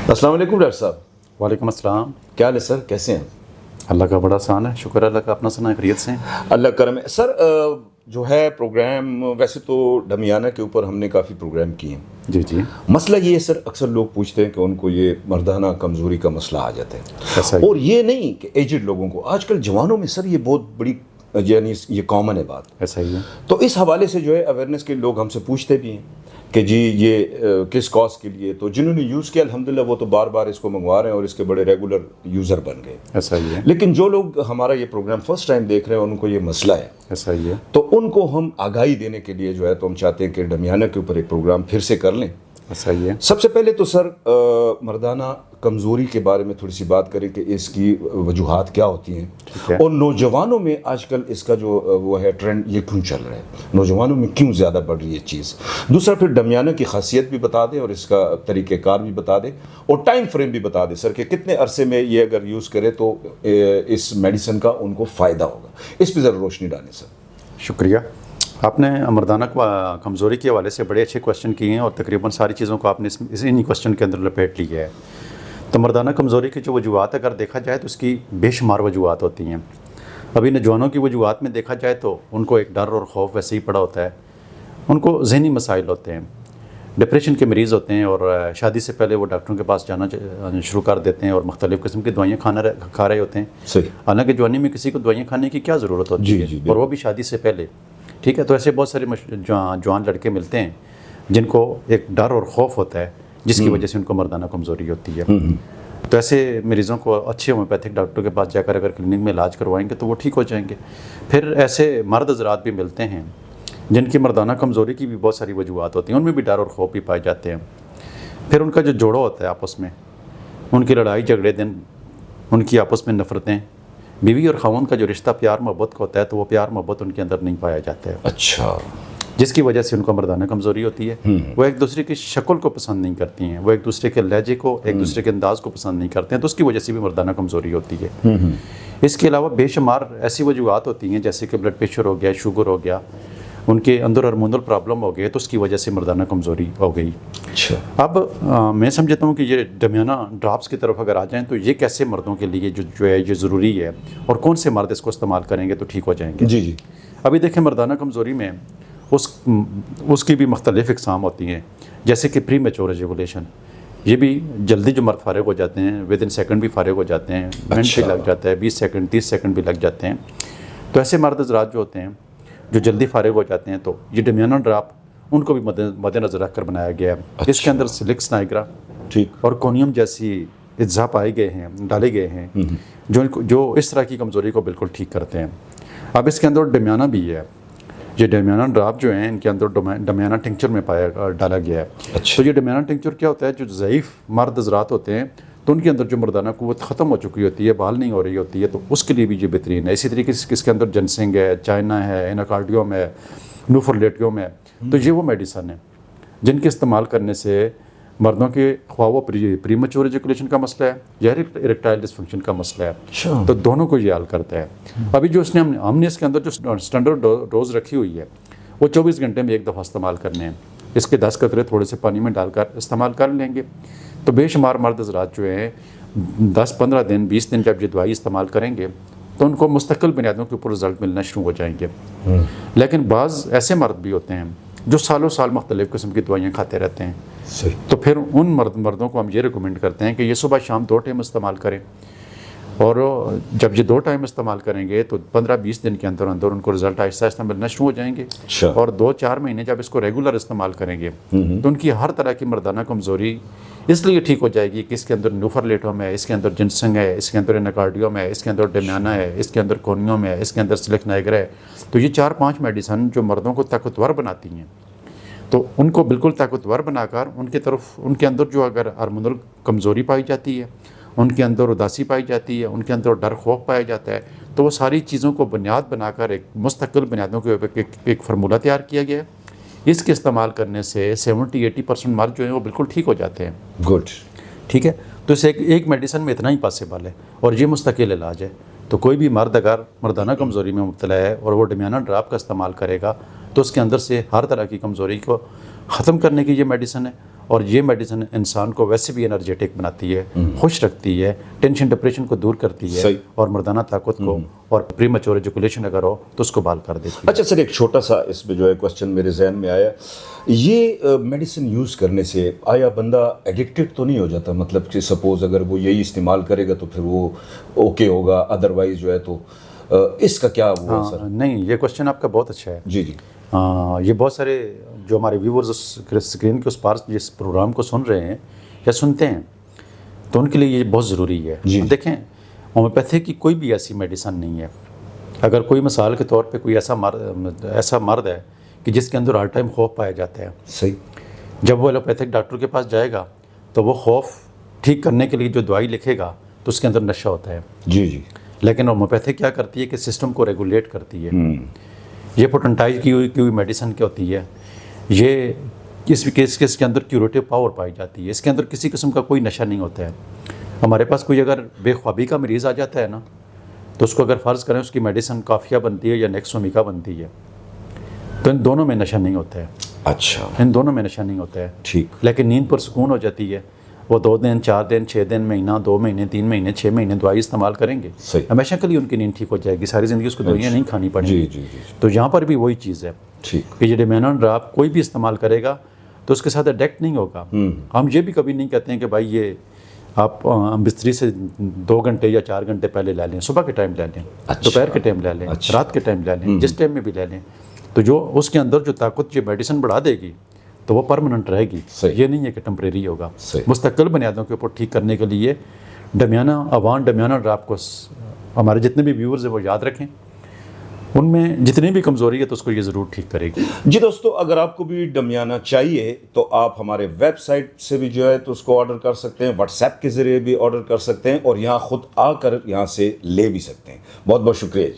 السلام علیکم ڈاکٹر صاحب. وعلیکم السلام. کیا حال ہے سر, کیسے ہیں؟ اللہ کا بڑا احسان ہے, شکر اللہ کا. اپنا سنا خیریت سے ہیں؟ اللہ کرم ہے سر. جو ہے پروگرام ویسے تو ڈمیانہ کے اوپر ہم نے کافی پروگرام کیے ہیں. جی جی. مسئلہ یہ ہے سر, اکثر لوگ پوچھتے ہیں کہ ان کو یہ مردانہ کمزوری کا مسئلہ آ جاتا ہے. ایسا ہی. اور یہ نہیں کہ ایجڈ لوگوں کو, آج کل جوانوں میں سر یہ بہت بڑی یعنی یہ کامن ہے بات. ایسا ہی ہے. تو اس حوالے سے جو ہے اویئرنیس کے لوگ ہم سے پوچھتے بھی ہیں کہ جی یہ کس کاز کے لیے. تو جنہوں نے یوز کیا الحمدللہ وہ تو بار بار اس کو منگوا رہے ہیں اور اس کے بڑے ریگولر یوزر بن گئے. ایسا ہی ہے. لیکن جو لوگ ہمارا یہ پروگرام فرسٹ ٹائم دیکھ رہے ہیں ان کو یہ مسئلہ ہے, ایسا ہی ہے. تو ان کو ہم آگاہی دینے کے لیے جو ہے تو ہم چاہتے ہیں کہ ڈمیانہ کے اوپر ایک پروگرام پھر سے کر لیں. ایسا ہی ہے. سب سے پہلے تو سر مردانہ کمزوری کے بارے میں تھوڑی سی بات کریں کہ اس کی وجوہات کیا ہوتی ہیں اور نوجوانوں میں آج کل اس کا جو وہ ہے ٹرینڈ یہ کیوں چل رہا ہے, نوجوانوں میں کیوں زیادہ بڑھ رہی ہے چیز. دوسرا پھر ڈمیانہ کی خاصیت بھی بتا دیں اور اس کا طریقہ کار بھی بتا دیں اور ٹائم فریم بھی بتا دیں سر کہ کتنے عرصے میں یہ اگر یوز کرے تو اس میڈیسن کا ان کو فائدہ ہوگا. اس پہ ذرا روشنی ڈالیں سر. شکریہ. آپ نے مردانہ کمزوری کے حوالے سے بڑے اچھے کوشچن کیے ہیں اور تقریباً ساری چیزوں کو آپ نے انہی کوشچن کے اندر لپیٹ لیا ہے. تو مردانہ کمزوری کی جو وجوہات اگر دیکھا جائے تو اس کی بے شمار وجوہات ہوتی ہیں. ابھی نوجوانوں کی وجوہات میں دیکھا جائے تو ان کو ایک ڈر اور خوف ویسے ہی پڑا ہوتا ہے. ان کو ذہنی مسائل ہوتے ہیں, ڈپریشن کے مریض ہوتے ہیں اور شادی سے پہلے وہ ڈاکٹروں کے پاس جانا شروع کر دیتے ہیں اور مختلف قسم کی دوائیاں کھا رہے ہوتے ہیں. صحیح. حالانکہ جوانی میں کسی کو دوائیاں کھانے کی کیا ضرورت ہوتی ہے, اور وہ بھی شادی سے پہلے. ٹھیک ہے. تو ایسے بہت سارے جوان لڑکے ملتے ہیں جن کو ایک ڈر اور خوف ہوتا ہے جس کی وجہ سے ان کو مردانہ کمزوری ہوتی ہے. تو ایسے مریضوں کو اچھے ہومیوپیتھک ڈاکٹر کے پاس جا کر اگر کلینک میں علاج کروائیں گے تو وہ ٹھیک ہو جائیں گے. پھر ایسے مرد حضرات بھی ملتے ہیں جن کی مردانہ کمزوری کی بھی بہت ساری وجوہات ہوتی ہیں, ان میں بھی ڈر اور خوف بھی پائے جاتے ہیں. پھر ان کا جو جوڑا ہوتا ہے آپس میں, ان کی لڑائی جھگڑے دن, ان کی آپس میں نفرتیں, بیوی اور خاوند کا جو رشتہ پیار محبت کا ہوتا ہے تو وہ پیار محبت ان کے اندر نہیں پایا جاتا ہے. اچھا. جس کی وجہ سے ان کو مردانہ کمزوری ہوتی ہے. وہ ایک دوسرے کی شکل کو پسند نہیں کرتی ہیں, وہ ایک دوسرے کے لہجے کو, ایک دوسرے کے انداز کو پسند نہیں کرتے ہیں, تو اس کی وجہ سے بھی مردانہ کمزوری ہوتی ہے. اس کے علاوہ بے شمار ایسی وجوہات ہوتی ہیں جیسے کہ بلڈ پریشر ہو گیا, شوگر ہو گیا, ان کے اندر ہارمونل پرابلم ہو گئے, تو اس کی وجہ سے مردانہ کمزوری ہو گئی. اچھا. اب میں سمجھتا ہوں کہ یہ ڈمیانہ ڈراپس کی طرف اگر آ جائیں تو یہ کیسے مردوں کے لیے جو ہے یہ ضروری ہے اور کون سے مرد اس کو استعمال کریں گے تو ٹھیک ہو جائیں گے. جی جی. ابھی دیکھیں مردانہ کمزوری میں اس کی بھی مختلف اقسام ہوتی ہیں, جیسے کہ پری میچور ایجیکولیشن. یہ بھی جلدی جو مرد فارغ ہو جاتے ہیں, ود ان سیکنڈ بھی فارغ ہو جاتے ہیں, منٹ بھی لگ جاتا ہے, 20 سیکنڈ 30 سیکنڈ بھی لگ جاتے ہیں. تو ایسے مرد حضرات جو ہوتے ہیں جو جلدی فارغ ہو جاتے ہیں تو یہ ڈمیانہ ڈراپ ان کو بھی مد نظر رکھ کر بنایا گیا ہے. اس کے اندر سلکس نائگرا ٹھیک اور کونیم جیسی اجزاء پائے گئے ہیں, ڈالے گئے ہیں جو اس طرح کی کمزوری کو بالکل ٹھیک کرتے ہیں. اب اس کے اندر ڈمیانہ بھی ہے. یہ ڈمیانہ ڈراپ جو ہیں ان کے اندر ڈمیانہ ٹنکچر میں ڈالا گیا ہے. تو یہ ڈمیانہ ٹنکچر کیا ہوتا ہے, جو ضعیف مرد حضرات ہوتے ہیں تو ان کے اندر جو مردانہ قوت ختم ہو چکی ہوتی ہے, بحال نہیں ہو رہی ہوتی ہے, تو اس کے لیے بھی یہ بہترین ہے. اسی طریقے سے اس کے اندر جنسنگ ہے, چائنا ہے, ایناکارڈیوم ہے, نوفرلیٹیوم ہے. تو یہ وہ میڈیسن ہیں جن کے استعمال کرنے سے مردوں کے خواہ وہ پری میچور ایجیکولیشن کا مسئلہ ہے یا اریکٹائل ڈسفنکشن کا مسئلہ ہے, تو دونوں کو یہ حل کرتا ہے. ابھی جو ہم نے اس کے اندر جو اسٹینڈرڈ ڈوز رکھی ہوئی ہے وہ 24 گھنٹے میں ایک دفعہ استعمال کرنے ہیں. اس کے 10 قطرے تھوڑے سے پانی میں ڈال کر استعمال کر لیں گے تو بے شمار مرد حضرات جو ہیں 10-15 دن 20 دن جب یہ دوائی استعمال کریں گے تو ان کو مستقل بنیادوں کے اوپر رزلٹ ملنا شروع ہو جائیں گے. لیکن بعض ایسے مرد بھی ہوتے ہیں جو سالوں سال مختلف قسم کی دوائیاں کھاتے رہتے ہیں. تو پھر ان مردوں کو ہم یہ ریکمینڈ کرتے ہیں کہ یہ صبح شام 2 ٹائم استعمال کریں, اور جب یہ 2 ٹائم استعمال کریں گے تو 15-20 دن کے اندر ان کو رزلٹ آہستہ آہستہ ملنا شروع ہو جائیں گے. اور 2-4 مہینے جب اس کو ریگولر استعمال کریں گے تو ان کی ہر طرح کی مردانہ کمزوری اس لیے ٹھیک ہو جائے گی کہ اس کے اندر نوفرلیٹوم ہے, اس کے اندر جنسنگ ہے, اس کے اندر ایناکارڈیوم ہے, اس کے اندر ڈمیانہ ہے, اس کے اندر کونیوم ہے, اس کے اندر سلکس نائگرا ہے. تو یہ 4-5 میڈیسن جو مردوں کو طاقتور بناتی ہیں, تو ان کو بالکل طاقتور بنا کر ان کے اندر جو اگر ہارمونل کمزوری پائی جاتی ہے, ان کے اندر اداسی پائی جاتی ہے, ان کے اندر ڈر خوف پایا جاتا ہے, تو وہ ساری چیزوں کو بنیاد بنا کر ایک مستقل بنیادوں کے اوپر ایک فارمولہ تیار کیا گیا ہے. اس کے استعمال کرنے سے 70-80% مرد جو ہیں وہ بالکل ٹھیک ہو جاتے ہیں. گڈ. ٹھیک ہے. تو اس ایک میڈیسن میں اتنا ہی پاسبل ہے اور یہ مستقل علاج ہے. تو کوئی بھی مرد اگر مردانہ کمزوری میں مبتلا ہے اور وہ ڈمیانہ ڈراپ کا استعمال کرے گا تو اس کے اندر سے ہر طرح کی کمزوری کو ختم کرنے کی یہ میڈیسن ہے اور یہ میڈیسن انسان کو ویسے بھی انرجیٹک بناتی ہے, خوش رکھتی ہے, ٹینشن ڈپریشن کو دور کرتی ہے, اور مردانہ طاقت کو اور پری میچور ایجوکولیشن اگر ہو تو اس کو بحال کر دیتی ہے. اچھا سر, ایک چھوٹا سا اس میں جو ہے کوشچن میرے ذہن میں آیا, یہ میڈیسن یوز کرنے سے آیا بندہ ایڈکٹڈ تو نہیں ہو جاتا؟ مطلب کہ سپوز اگر وہ یہی استعمال کرے گا تو پھر وہ اوکے ہوگا, ادروائز جو ہے تو اس کا کیا وہ ہے سر؟ نہیں, یہ کوشچن آپ کا بہت اچھا ہے. جی جی. یہ بہت سارے جو ہمارے ویورز اسکرین کے اس پار جس پروگرام کو سن رہے ہیں یا سنتے ہیں تو ان کے لیے یہ بہت ضروری ہے. دیکھیں, ہومیوپیتھی کی کوئی بھی ایسی میڈیسن نہیں ہے. اگر کوئی مثال کے طور پہ کوئی ایسا مرد ہے کہ جس کے اندر ہر ٹائم خوف پایا جاتا ہے, صحیح, جب وہ ایلوپیتھک ڈاکٹر کے پاس جائے گا تو وہ خوف ٹھیک کرنے کے لیے جو دوائی لکھے گا تو اس کے اندر نشہ ہوتا ہے. جی جی. لیکن ہومیوپیتھی کیا کرتی ہے کہ سسٹم کو ریگولیٹ کرتی ہے. یہ پوٹنٹائز کی ہوئی میڈیسن کیا ہوتی ہے, یہ اس کے اندر کیوریٹو پاور پائی جاتی ہے. اس کے اندر کسی قسم کا کوئی نشہ نہیں ہوتا ہے. ہمارے پاس کوئی اگر بے خوابی کا مریض آ جاتا ہے نا, تو اس کو اگر فرض کریں اس کی میڈیسن کافیہ بنتی ہے یا نیکسومیکا بنتی ہے, تو ان دونوں میں نشہ نہیں ہوتا ہے. اچھا, ان دونوں میں نشہ نہیں ہوتا ہے. ٹھیک. لیکن نیند پر سکون ہو جاتی ہے. وہ 2 دن 4 دن 6 دن مہینہ 2 مہینے 3 مہینے 6 مہینے دوائی استعمال کریں گے, ہمیشہ کے لیے ان کی نیند ٹھیک ہو جائے گی. ساری زندگی اس کو دوائیاں نہیں کھانی پڑیں گی. تو یہاں پر بھی وہی چیز ہے کہ یہ ڈیمیانون ڈراپ کوئی بھی استعمال کرے گا تو اس کے ساتھ اڈیکٹ نہیں ہوگا. ہم یہ بھی کبھی نہیں کہتے ہیں کہ بھائی یہ آپ بستری سے 2 گھنٹے یا 4 گھنٹے پہلے لے لیں, صبح کے ٹائم لے لیں, دوپہر کے ٹائم لے لیں, رات کے ٹائم لے لیں, جس ٹائم میں بھی لے لیں. تو جو اس کے اندر جو طاقت جو میڈیسن بڑھا دے گی تو وہ پرماننٹ رہے گی. یہ نہیں ہے کہ ٹمپریری ہوگا. مستقل بنیادوں کے اوپر ٹھیک کرنے کے لیے ڈمیانہ ڈراپ کو ہمارے جتنے بھی ویورز ہیں وہ یاد رکھیں. ان میں جتنی بھی کمزوری ہے تو اس کو یہ ضرور ٹھیک کرے گی. جی دوستو, اگر آپ کو بھی ڈمیانہ چاہیے تو آپ ہمارے ویب سائٹ سے بھی جو ہے تو اس کو آرڈر کر سکتے ہیں, واٹس ایپ کے ذریعے بھی آرڈر کر سکتے ہیں, اور یہاں خود آ کر یہاں سے لے بھی سکتے ہیں. بہت بہت شکریہ.